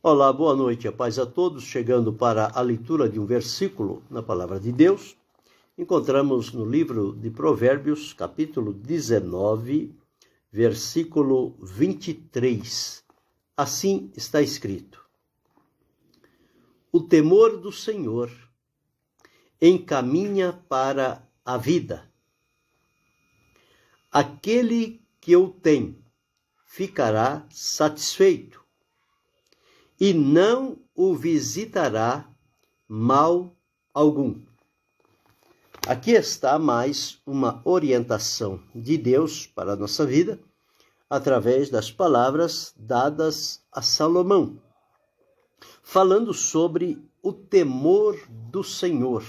Olá, boa noite, a paz a todos. Chegando para a leitura de um versículo na Palavra de Deus, encontramos no livro de Provérbios, capítulo 19, versículo 23. Assim está escrito: O temor do Senhor encaminha para a vida. Aquele que o tem ficará satisfeito, e não o visitará mal algum. Aqui está mais uma orientação de Deus para a nossa vida, através das palavras dadas a Salomão, falando sobre o temor do Senhor.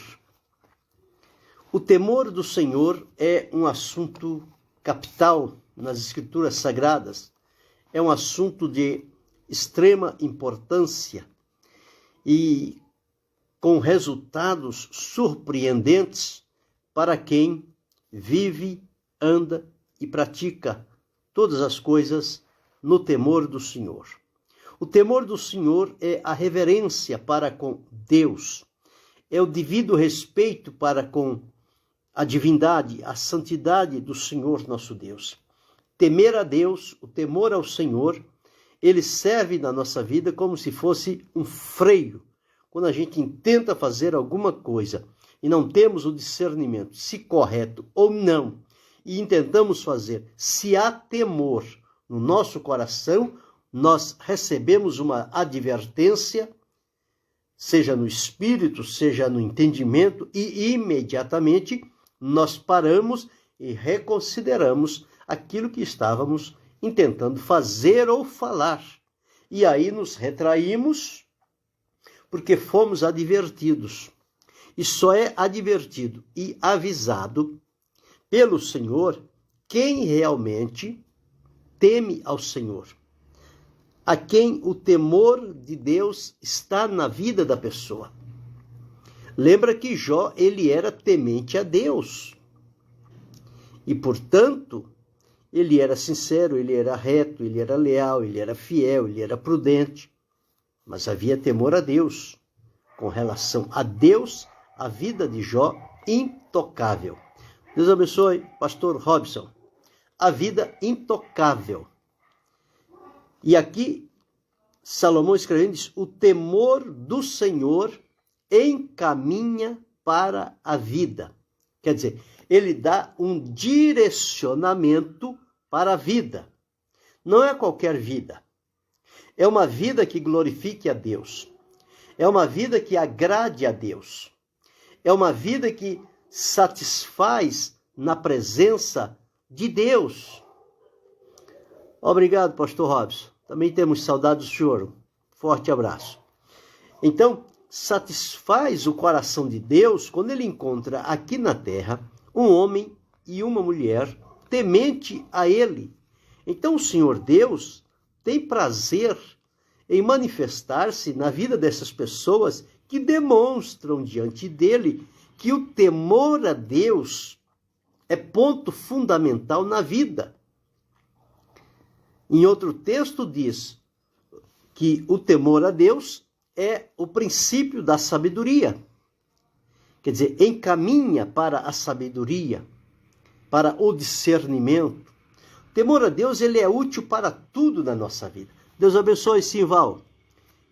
O temor do Senhor é um assunto capital nas Escrituras Sagradas, é um assunto de extrema importância e com resultados surpreendentes para quem vive, anda e pratica todas as coisas no temor do Senhor. O temor do Senhor é a reverência para com Deus, é o devido respeito para com a divindade, a santidade do Senhor nosso Deus. Temer a Deus, o temor ao Senhor, ele serve na nossa vida como se fosse um freio. Quando a gente tenta fazer alguma coisa e não temos o discernimento se correto ou não, e intentamos fazer, se há temor no nosso coração, nós recebemos uma advertência, seja no espírito, seja no entendimento, e imediatamente nós paramos e reconsideramos aquilo que estávamos intentando fazer ou falar. E aí nos retraímos porque fomos advertidos. E só é advertido e avisado pelo Senhor quem realmente teme ao Senhor, a quem o temor de Deus está na vida da pessoa. Lembra que Jó, ele era temente a Deus. E, portanto, ele era sincero, ele era reto, ele era leal, ele era fiel, ele era prudente. Mas havia temor a Deus. Com relação a Deus, a vida de Jó intocável. Deus abençoe, pastor Robson. A vida intocável. E aqui, Salomão escrevendo diz: o temor do Senhor encaminha para a vida. Quer dizer, ele dá um direcionamento para a vida. Não é qualquer vida. É uma vida que glorifique a Deus. É uma vida que agrade a Deus. É uma vida que satisfaz na presença de Deus. Obrigado, pastor Robson. Também temos saudades do senhor. Forte abraço. Então, satisfaz o coração de Deus quando ele encontra aqui na terra um homem e uma mulher temente a ele. Então o Senhor Deus tem prazer em manifestar-se na vida dessas pessoas que demonstram diante dele que o temor a Deus é ponto fundamental na vida. Em outro texto diz que o temor a Deus é o princípio da sabedoria. Quer dizer, encaminha para a sabedoria, para o discernimento. O temor a Deus, ele é útil para tudo na nossa vida. Deus abençoe, Simval.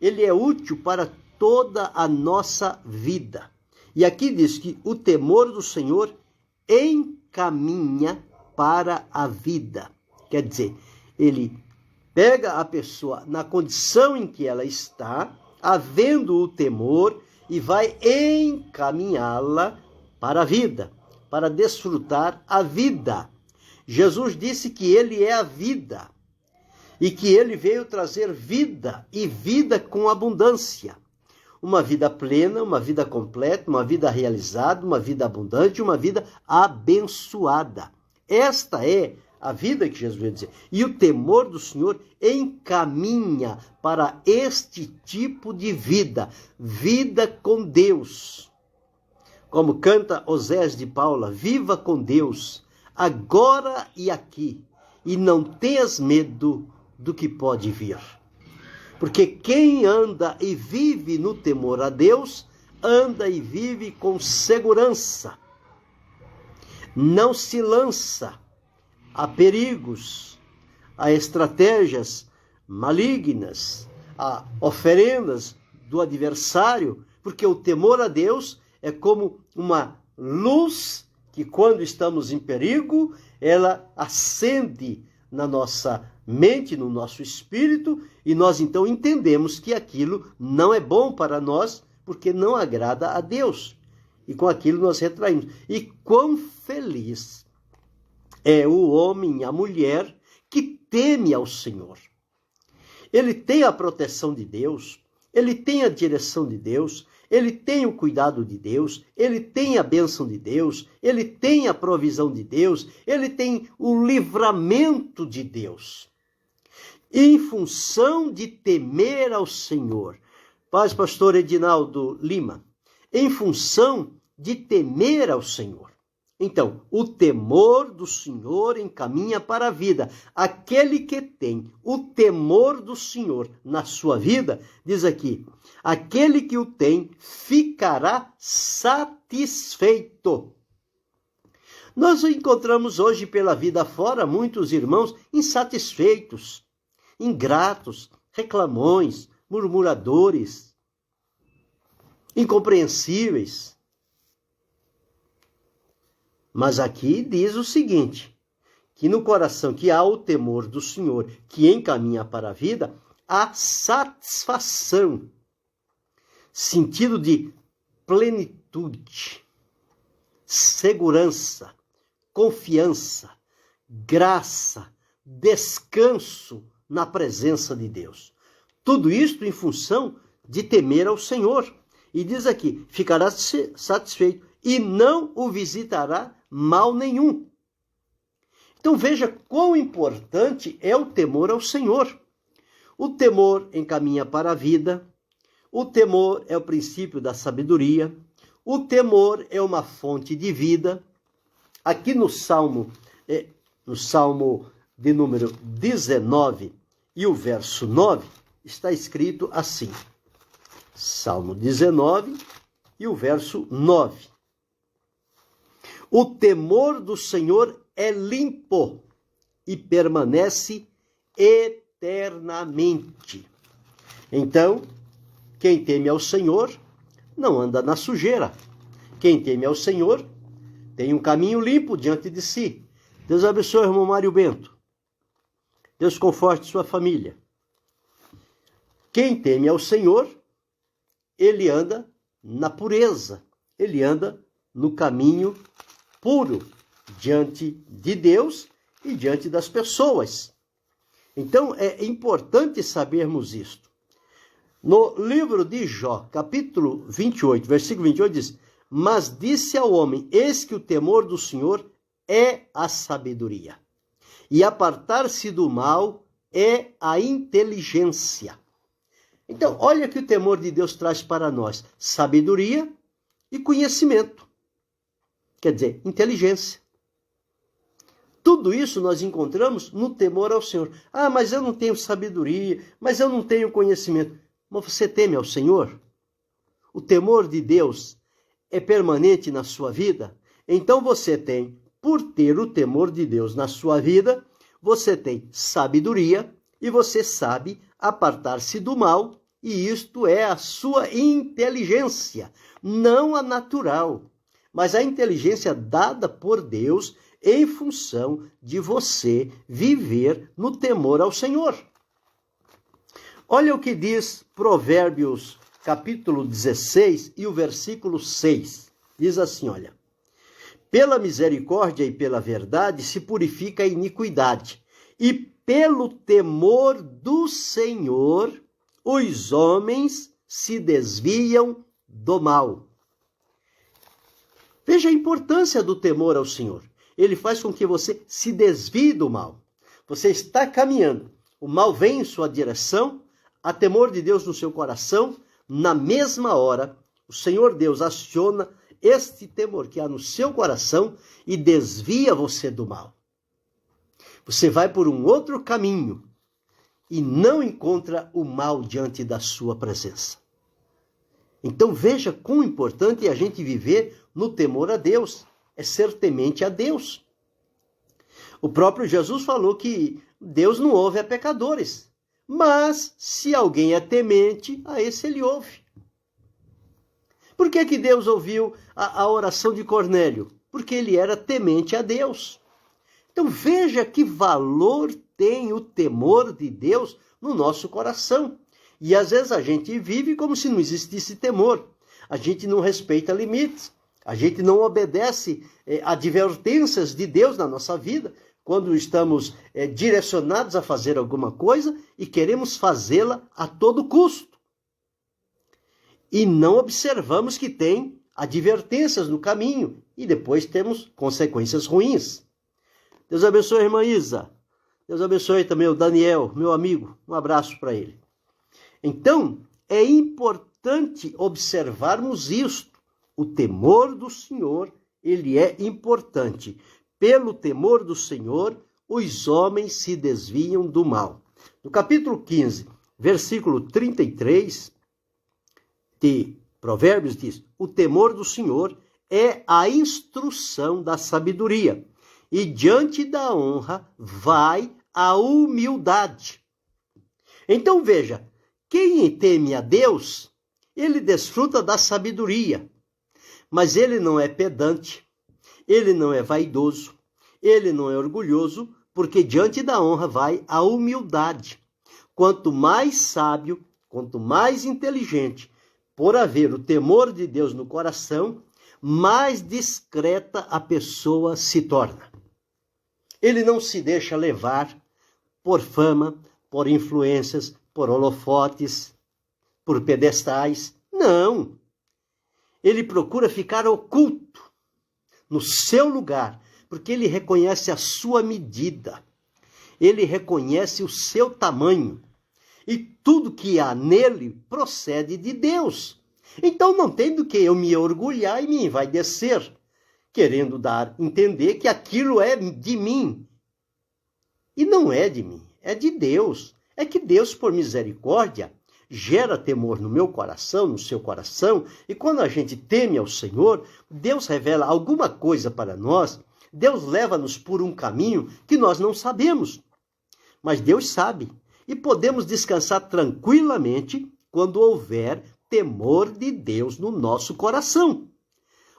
Ele é útil para toda a nossa vida. E aqui diz que o temor do Senhor encaminha para a vida. Quer dizer, ele pega a pessoa na condição em que ela está, havendo o temor, e vai encaminhá-la para a vida, para desfrutar a vida. Jesus disse que ele é a vida e que ele veio trazer vida e vida com abundância. Uma vida plena, uma vida completa, uma vida realizada, uma vida abundante, uma vida abençoada. Esta é a vida que Jesus veio dizer. E o temor do Senhor encaminha para este tipo de vida, vida com Deus. Como canta Osés de Paula, viva com Deus, agora e aqui, e não tenhas medo do que pode vir. Porque quem anda e vive no temor a Deus, anda e vive com segurança. Não se lança a perigos, a estratégias malignas, a oferendas do adversário, porque o temor a Deus é como uma luz que, quando estamos em perigo, ela acende na nossa mente, no nosso espírito, e nós então entendemos que aquilo não é bom para nós, porque não agrada a Deus. E com aquilo nós retraímos. E quão feliz é o homem e a mulher que teme ao Senhor. Ele tem a proteção de Deus, ele tem a direção de Deus, ele tem o cuidado de Deus, ele tem a bênção de Deus, ele tem a provisão de Deus, ele tem o livramento de Deus. Em função de temer ao Senhor. Paz, pastor Edinaldo Lima. Em função de temer ao Senhor. Então, o temor do Senhor encaminha para a vida. Aquele que tem o temor do Senhor na sua vida, diz aqui, aquele que o tem ficará satisfeito. Nós encontramos hoje pela vida fora muitos irmãos insatisfeitos, ingratos, reclamões, murmuradores, incompreensíveis. Mas aqui diz o seguinte, que no coração que há o temor do Senhor, que encaminha para a vida, há satisfação, sentido de plenitude, segurança, confiança, graça, descanso na presença de Deus. Tudo isto em função de temer ao Senhor. E diz aqui, ficará satisfeito e não o visitará mal nenhum. Então veja quão importante é o temor ao Senhor. O temor encaminha para a vida, o temor é o princípio da sabedoria, o temor é uma fonte de vida. Aqui no Salmo de número 19 e o verso 9, está escrito assim. Salmo 19 e o verso 9. O temor do Senhor é limpo e permanece eternamente. Então, quem teme ao Senhor não anda na sujeira. Quem teme ao Senhor tem um caminho limpo diante de si. Deus abençoe, irmão Mário Bento. Deus conforte sua família. Quem teme ao Senhor, ele anda na pureza. Ele anda no caminho puro diante de Deus e diante das pessoas. Então, é importante sabermos isto. No livro de Jó, capítulo 28, versículo 28, diz: mas disse ao homem, eis que o temor do Senhor é a sabedoria, e apartar-se do mal é a inteligência. Então, olha que o temor de Deus traz para nós sabedoria e conhecimento. Quer dizer, inteligência. Tudo isso nós encontramos no temor ao Senhor. Ah, mas eu não tenho sabedoria, mas eu não tenho conhecimento. Mas você teme ao Senhor? O temor de Deus é permanente na sua vida? Então você tem, por ter o temor de Deus na sua vida, você tem sabedoria e você sabe apartar-se do mal, e isto é a sua inteligência, não a natural, mas a inteligência dada por Deus em função de você viver no temor ao Senhor. Olha o que diz Provérbios, capítulo 16 e o versículo 6. Diz assim, olha: pela misericórdia e pela verdade se purifica a iniquidade, e pelo temor do Senhor os homens se desviam do mal. Veja a importância do temor ao Senhor. Ele faz com que você se desvie do mal. Você está caminhando, o mal vem em sua direção, há temor de Deus no seu coração, na mesma hora, o Senhor Deus aciona este temor que há no seu coração e desvia você do mal. Você vai por um outro caminho, e não encontra o mal diante da sua presença. Então veja quão importante é a gente viver no temor a Deus, é ser temente a Deus. O próprio Jesus falou que Deus não ouve a pecadores, mas se alguém é temente, a esse ele ouve. Por que Deus ouviu a oração de Cornélio? Porque ele era temente a Deus. Então veja que valor tem o temor de Deus no nosso coração. E às vezes a gente vive como se não existisse temor. A gente não respeita limites. A gente não obedece advertências de Deus na nossa vida, quando estamos direcionados a fazer alguma coisa e queremos fazê-la a todo custo. E não observamos que tem advertências no caminho e depois temos consequências ruins. Deus abençoe a irmã Isa. Deus abençoe também o Daniel, meu amigo. Um abraço para ele. Então, é importante observarmos isto. O temor do Senhor, ele é importante. Pelo temor do Senhor, os homens se desviam do mal. No capítulo 15, versículo 33 de Provérbios diz: o temor do Senhor é a instrução da sabedoria, e diante da honra vai a humildade. Então veja, quem teme a Deus, ele desfruta da sabedoria, mas ele não é pedante, ele não é vaidoso, ele não é orgulhoso, porque diante da honra vai a humildade. Quanto mais sábio, quanto mais inteligente, por haver o temor de Deus no coração, mais discreta a pessoa se torna. Ele não se deixa levar por fama, por influências, por holofotes, por pedestais. Não. Ele procura ficar oculto no seu lugar, porque ele reconhece a sua medida. Ele reconhece o seu tamanho. E tudo que há nele procede de Deus. Então não tem do que eu me orgulhar e me envaidecer, querendo dar a entender que aquilo é de mim. E não é de mim, é de Deus. É que Deus, por misericórdia, gera temor no meu coração, no seu coração, e quando a gente teme ao Senhor, Deus revela alguma coisa para nós, Deus leva-nos por um caminho que nós não sabemos. Mas Deus sabe, e podemos descansar tranquilamente quando houver temor de Deus no nosso coração.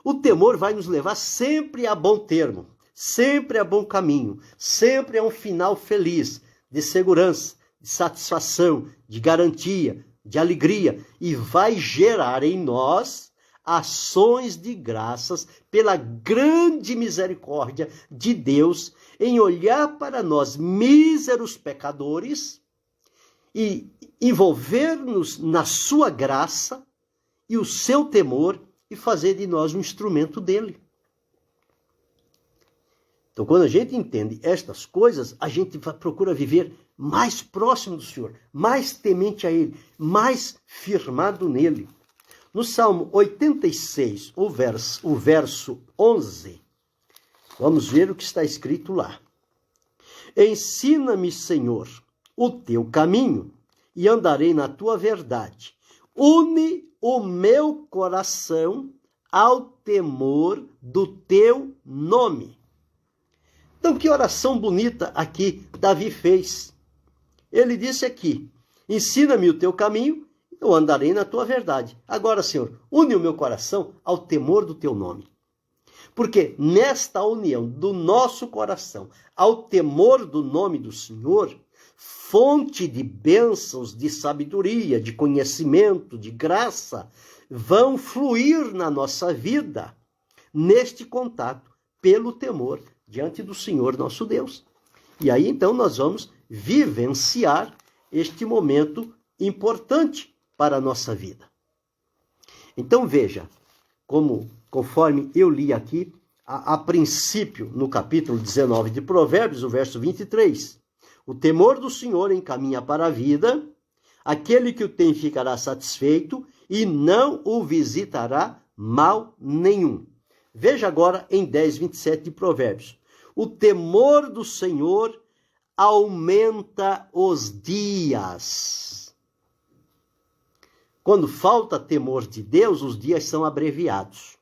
O temor vai nos levar sempre a bom termo, sempre a bom caminho, sempre a um final feliz, de segurança, de satisfação, de garantia, de alegria, e vai gerar em nós ações de graças pela grande misericórdia de Deus em olhar para nós míseros pecadores e envolver-nos na sua graça e o seu temor e fazer de nós um instrumento dele. Então, quando a gente entende estas coisas, a gente procura viver mais próximo do Senhor, mais temente a Ele, mais firmado nele. No Salmo 86, o verso 11, vamos ver o que está escrito lá. Ensina-me, Senhor, o teu caminho, e andarei na tua verdade. Une o meu coração ao temor do teu nome. Então, que oração bonita aqui Davi fez. Ele disse aqui: ensina-me o teu caminho, eu andarei na tua verdade. Agora, Senhor, une o meu coração ao temor do teu nome. Porque nesta união do nosso coração ao temor do nome do Senhor, fonte de bênçãos, de sabedoria, de conhecimento, de graça, vão fluir na nossa vida, neste contato, pelo temor diante do Senhor nosso Deus. E aí, então, nós vamos vivenciar este momento importante para a nossa vida. Então, veja, conforme eu li aqui, a princípio, no capítulo 19 de Provérbios, o verso 23, o temor do Senhor encaminha para a vida, aquele que o tem ficará satisfeito e não o visitará mal nenhum. Veja agora em 10, 27 de Provérbios. O temor do Senhor aumenta os dias. Quando falta temor de Deus, os dias são abreviados.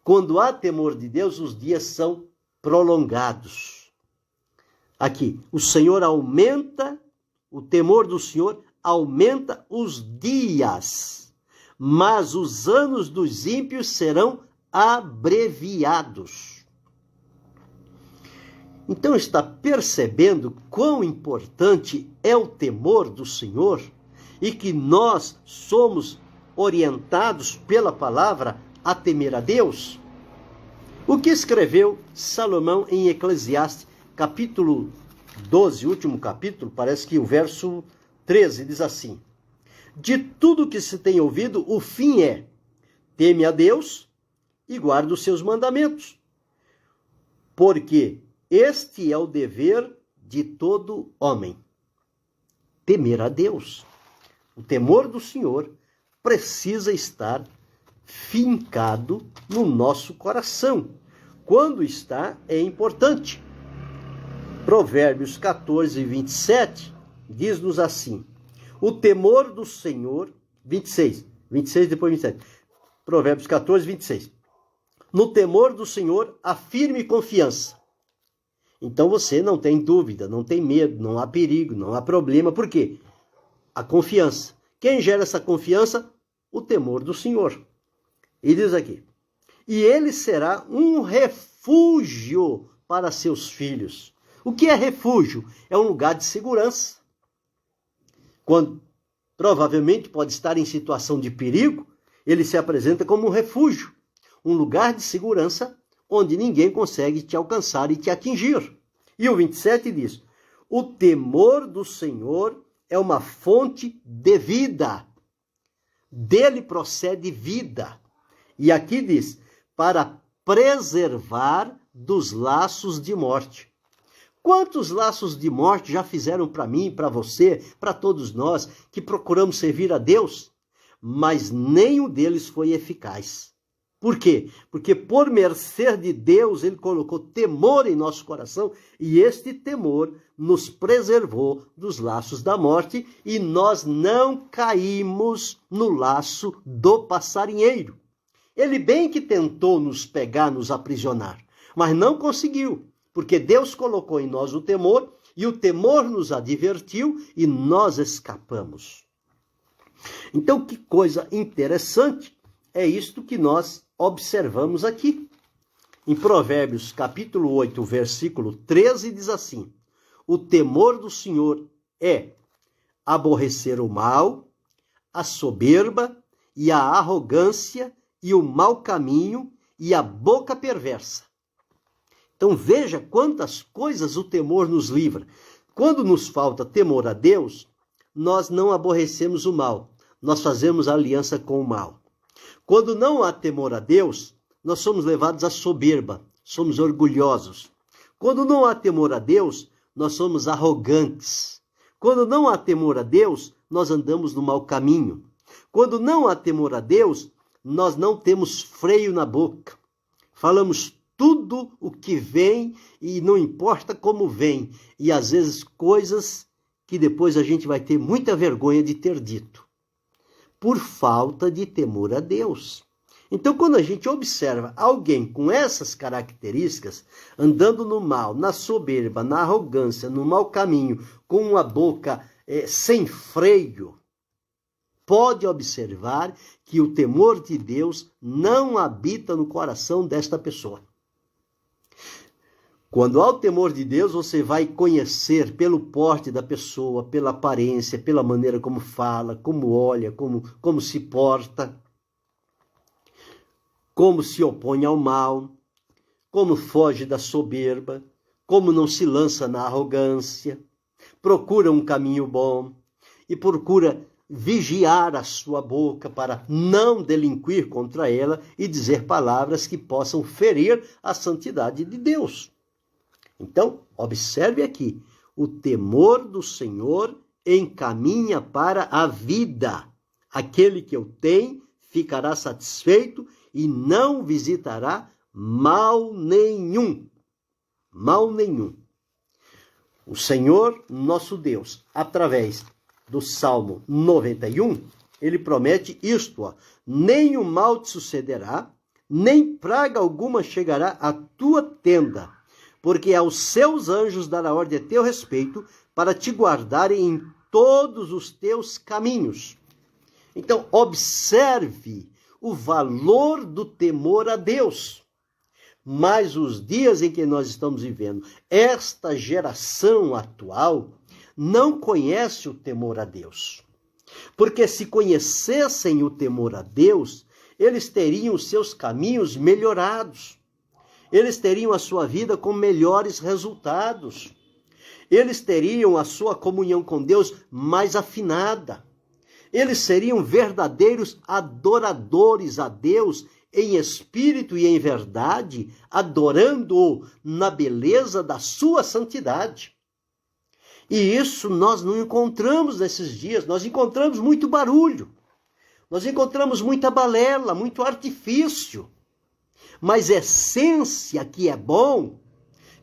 Quando há temor de Deus, os dias são prolongados. Aqui, o Senhor aumenta, o temor do Senhor aumenta os dias, mas os anos dos ímpios serão abreviados. Então está percebendo quão importante é o temor do Senhor e que nós somos orientados pela palavra a temer a Deus? O que escreveu Salomão em Eclesiastes, capítulo 12, último capítulo, parece que o verso 13 diz assim: de tudo que se tem ouvido, o fim é: teme a Deus e guarda os seus mandamentos, porque este é o dever de todo homem. Temer a Deus. O temor do Senhor precisa estar fincado no nosso coração. Quando está, é importante. Provérbios 14, 27 diz-nos assim: o temor do Senhor, 26 depois 27. Provérbios 14, 26. No temor do Senhor há firme confiança. Então você não tem dúvida, não tem medo, não há perigo, não há problema. Por quê? A confiança. Quem gera essa confiança? O temor do Senhor. E diz aqui: e ele será um refúgio para seus filhos. O que é refúgio? É um lugar de segurança. Quando provavelmente pode estar em situação de perigo, ele se apresenta como um refúgio, um lugar de segurança onde ninguém consegue te alcançar e te atingir. E o 27 diz: o temor do Senhor é uma fonte de vida. Dele procede vida. E aqui diz: para preservar dos laços de morte. Quantos laços de morte já fizeram para mim, para você, para todos nós que procuramos servir a Deus, mas nenhum deles foi eficaz. Por quê? Porque por mercê de Deus, ele colocou temor em nosso coração e este temor nos preservou dos laços da morte e nós não caímos no laço do passarinheiro. Ele bem que tentou nos pegar, nos aprisionar, mas não conseguiu, porque Deus colocou em nós o temor e o temor nos advertiu e nós escapamos. Então, que coisa interessante é isto que nós observamos aqui. Em Provérbios, capítulo 8, versículo 13, diz assim: o temor do Senhor é aborrecer o mal, a soberba e a arrogância e o mau caminho e a boca perversa. Então veja quantas coisas o temor nos livra. Quando nos falta temor a Deus, nós não aborrecemos o mal, nós fazemos aliança com o mal. Quando não há temor a Deus, nós somos levados à soberba, somos orgulhosos. Quando não há temor a Deus, nós somos arrogantes. Quando não há temor a Deus, nós andamos no mau caminho. Quando não há temor a Deus, nós não temos freio na boca. Falamos tudo o que vem e não importa como vem. E às vezes coisas que depois a gente vai ter muita vergonha de ter dito, por falta de temor a Deus. Então, quando a gente observa alguém com essas características, andando no mal, na soberba, na arrogância, no mau caminho, com uma boca sem freio, pode observar que o temor de Deus não habita no coração desta pessoa. Quando há o temor de Deus, você vai conhecer pelo porte da pessoa, pela aparência, pela maneira como fala, como olha, como se porta, como se opõe ao mal, como foge da soberba, como não se lança na arrogância, procura um caminho bom e procura vigiar a sua boca para não delinquir contra ela e dizer palavras que possam ferir a santidade de Deus. Então, observe aqui, o temor do Senhor encaminha para a vida. Aquele que o tem ficará satisfeito e não visitará mal nenhum. Mal nenhum. O Senhor, nosso Deus, através do Salmo 91, ele promete isto, ó, nem o mal te sucederá, nem praga alguma chegará à tua tenda, porque aos seus anjos dará ordem a teu respeito, para te guardarem em todos os teus caminhos. Então, observe o valor do temor a Deus. Mas os dias em que nós estamos vivendo, esta geração atual não conhece o temor a Deus. Porque se conhecessem o temor a Deus, eles teriam os seus caminhos melhorados. Eles teriam a sua vida com melhores resultados. Eles teriam a sua comunhão com Deus mais afinada. Eles seriam verdadeiros adoradores a Deus em espírito e em verdade, adorando-o na beleza da sua santidade. E isso nós não encontramos nesses dias. Nós encontramos muito barulho. Nós encontramos muita balela, muito artifício. Mas essência que é bom,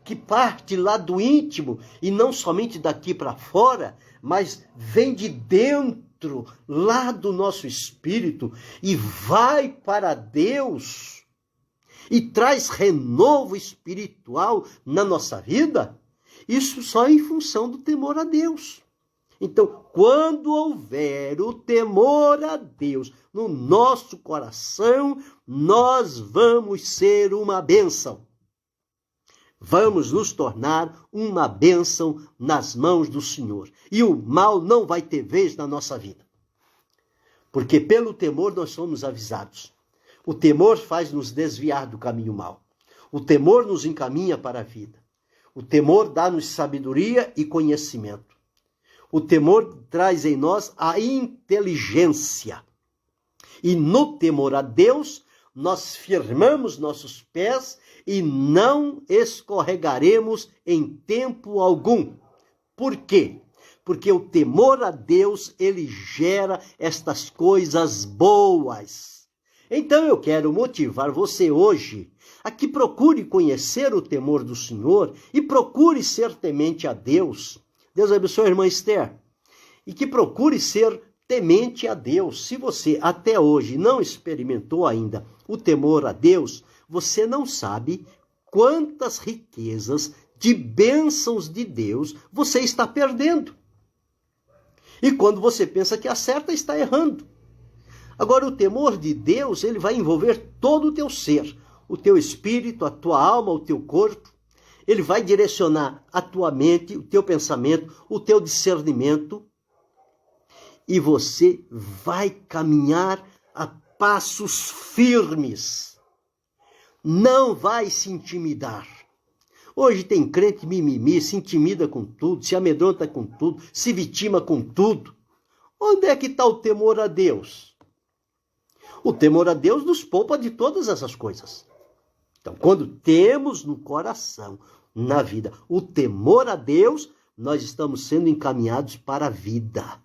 que parte lá do íntimo, e não somente daqui para fora, mas vem de dentro, lá do nosso espírito, e vai para Deus, e traz renovo espiritual na nossa vida, isso só em função do temor a Deus. Então, quando houver o temor a Deus no nosso coração, nós vamos ser uma bênção. Vamos nos tornar uma bênção nas mãos do Senhor. E o mal não vai ter vez na nossa vida. Porque pelo temor nós somos avisados. O temor faz nos desviar do caminho mau. O temor nos encaminha para a vida. O temor dá-nos sabedoria e conhecimento. O temor traz em nós a inteligência. E no temor a Deus, nós firmamos nossos pés e não escorregaremos em tempo algum. Por quê? Porque o temor a Deus, ele gera estas coisas boas. Então eu quero motivar você hoje a que procure conhecer o temor do Senhor e procure ser temente a Deus. Deus abençoe a irmã Esther. E que procure ser temente a Deus. Se você até hoje não experimentou ainda o temor a Deus, você não sabe quantas riquezas de bênçãos de Deus você está perdendo. E quando você pensa que acerta, está errando. Agora, o temor de Deus, ele vai envolver todo o teu ser, o teu espírito, a tua alma, o teu corpo. Ele vai direcionar a tua mente, o teu pensamento, o teu discernimento. E você vai caminhar a passos firmes. Não vai se intimidar. Hoje tem crente mimimi, se intimida com tudo, se amedronta com tudo, se vitima com tudo. Onde é que está o temor a Deus? O temor a Deus nos poupa de todas essas coisas. Então, quando temos no coração, na vida, o temor a Deus, nós estamos sendo encaminhados para a vida.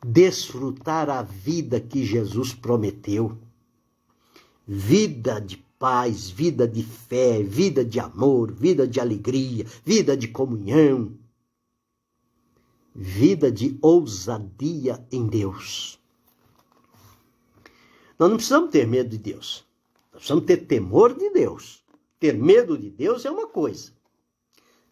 Desfrutar a vida que Jesus prometeu. Vida de paz, vida de fé, vida de amor, vida de alegria, vida de comunhão. Vida de ousadia em Deus. Nós não precisamos ter medo de Deus. Nós precisamos ter temor de Deus. Ter medo de Deus é uma coisa.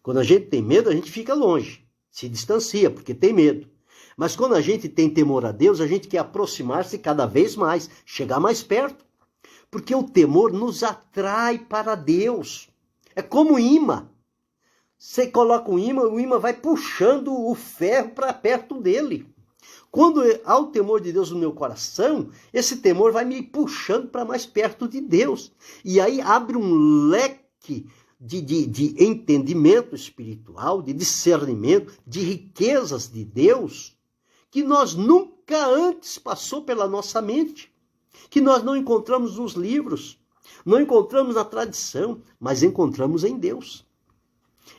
Quando a gente tem medo, a gente fica longe. Se distancia, porque tem medo. Mas quando a gente tem temor a Deus, a gente quer aproximar-se cada vez mais, chegar mais perto. Porque o temor nos atrai para Deus. É como um imã. Você coloca um imã, o imã vai puxando o ferro para perto dele. Quando há o temor de Deus no meu coração, esse temor vai me puxando para mais perto de Deus. E aí abre um leque de entendimento espiritual, de discernimento, de riquezas de Deus, que nós nunca antes passou pela nossa mente, que nós não encontramos nos livros, não encontramos na tradição, mas encontramos em Deus.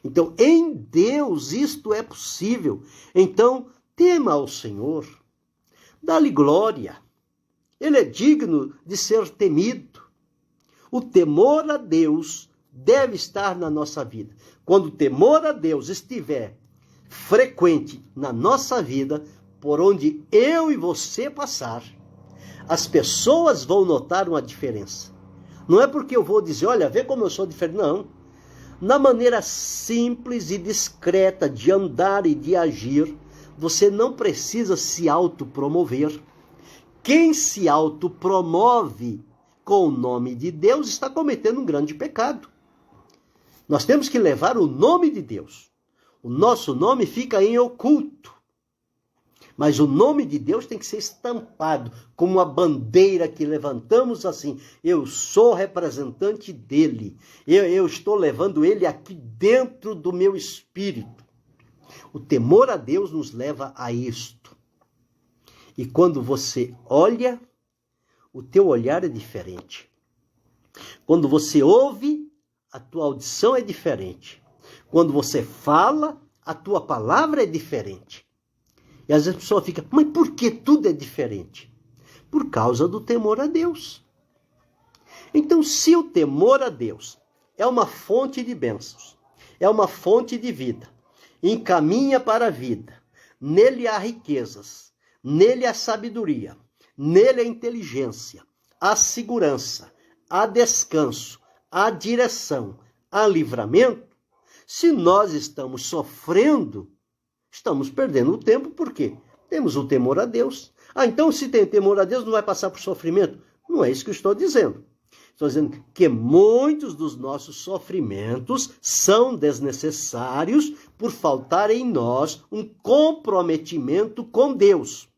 Então, em Deus isto é possível. Então, tema ao Senhor, dá-lhe glória. Ele é digno de ser temido. O temor a Deus deve estar na nossa vida. Quando o temor a Deus estiver frequente na nossa vida, por onde eu e você passar, as pessoas vão notar uma diferença. Não é porque eu vou dizer, olha, vê como eu sou diferente, não. Na maneira simples e discreta de andar e de agir, você não precisa se autopromover. Quem se autopromove com o nome de Deus está cometendo um grande pecado. Nós temos que levar o nome de Deus. O nosso nome fica em oculto. Mas o nome de Deus tem que ser estampado como uma bandeira que levantamos assim. Eu sou representante dele. Eu estou levando ele aqui dentro do meu espírito. O temor a Deus nos leva a isto. E quando você olha, o teu olhar é diferente. Quando você ouve, a tua audição é diferente. Quando você fala, a tua palavra é diferente. E às vezes a pessoa fica, mas por que tudo é diferente? Por causa do temor a Deus. Então, se o temor a Deus é uma fonte de bênçãos, é uma fonte de vida, encaminha para a vida, nele há riquezas, nele há sabedoria, nele há inteligência, há segurança, há descanso, há direção, há livramento. Se nós estamos sofrendo, estamos perdendo o tempo, por quê? Temos o temor a Deus. Então se tem temor a Deus, não vai passar por sofrimento? Não é isso que eu estou dizendo. Estou dizendo que muitos dos nossos sofrimentos são desnecessários por faltar em nós um comprometimento com Deus.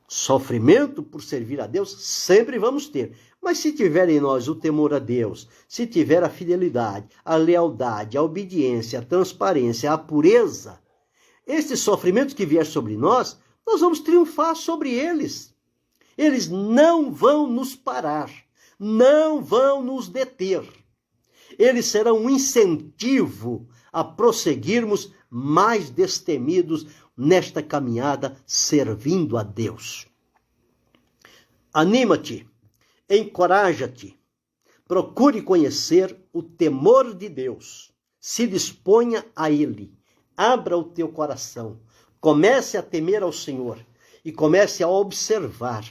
Sofrimento por servir a Deus sempre vamos ter. Mas se tiver em nós o temor a Deus, se tiver a fidelidade, a lealdade, a obediência, a transparência, a pureza, esses sofrimentos que vier sobre nós, nós vamos triunfar sobre eles. Eles não vão nos parar, não vão nos deter. Eles serão um incentivo a prosseguirmos mais destemidos nesta caminhada servindo a Deus. Anima-te, encoraja-te, procure conhecer o temor de Deus, se disponha a Ele. Abra o teu coração, comece a temer ao Senhor e comece a observar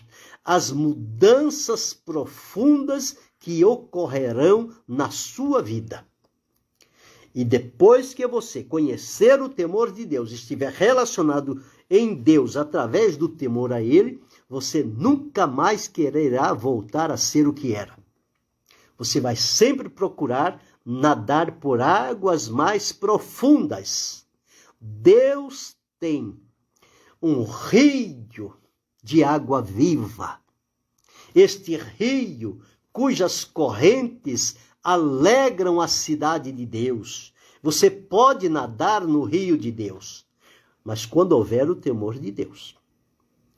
as mudanças profundas que ocorrerão na sua vida. E depois que você conhecer o temor de Deus, estiver relacionado em Deus através do temor a Ele, você nunca mais quererá voltar a ser o que era. Você vai sempre procurar nadar por águas mais profundas. Deus tem um rio de água viva. Este rio, cujas correntes alegram a cidade de Deus. Você pode nadar no rio de Deus, mas quando houver o temor de Deus.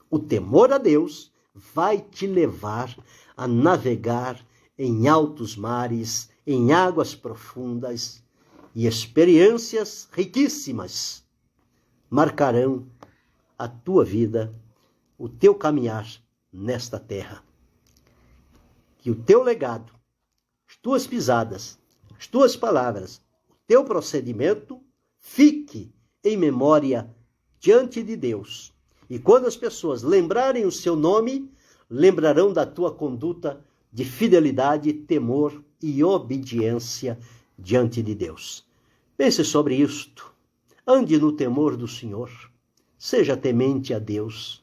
O temor a Deus vai te levar a navegar em altos mares, em águas profundas, e experiências riquíssimas marcarão a tua vida, o teu caminhar nesta terra. Que o teu legado, as tuas pisadas, as tuas palavras, o teu procedimento fique em memória diante de Deus. E quando as pessoas lembrarem o seu nome, lembrarão da tua conduta de fidelidade, temor e obediência diante de Deus. Pense sobre isto. Ande no temor do Senhor. Seja temente a Deus.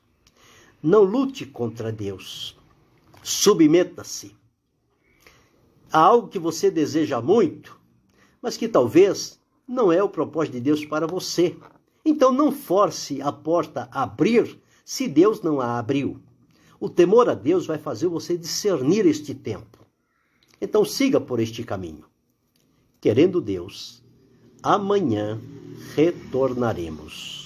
Não lute contra Deus. Submeta-se a algo que você deseja muito, mas que talvez não é o propósito de Deus para você. Então não force a porta a abrir se Deus não a abriu. O temor a Deus vai fazer você discernir este tempo. Então siga por este caminho. Querendo Deus, amanhã retornaremos.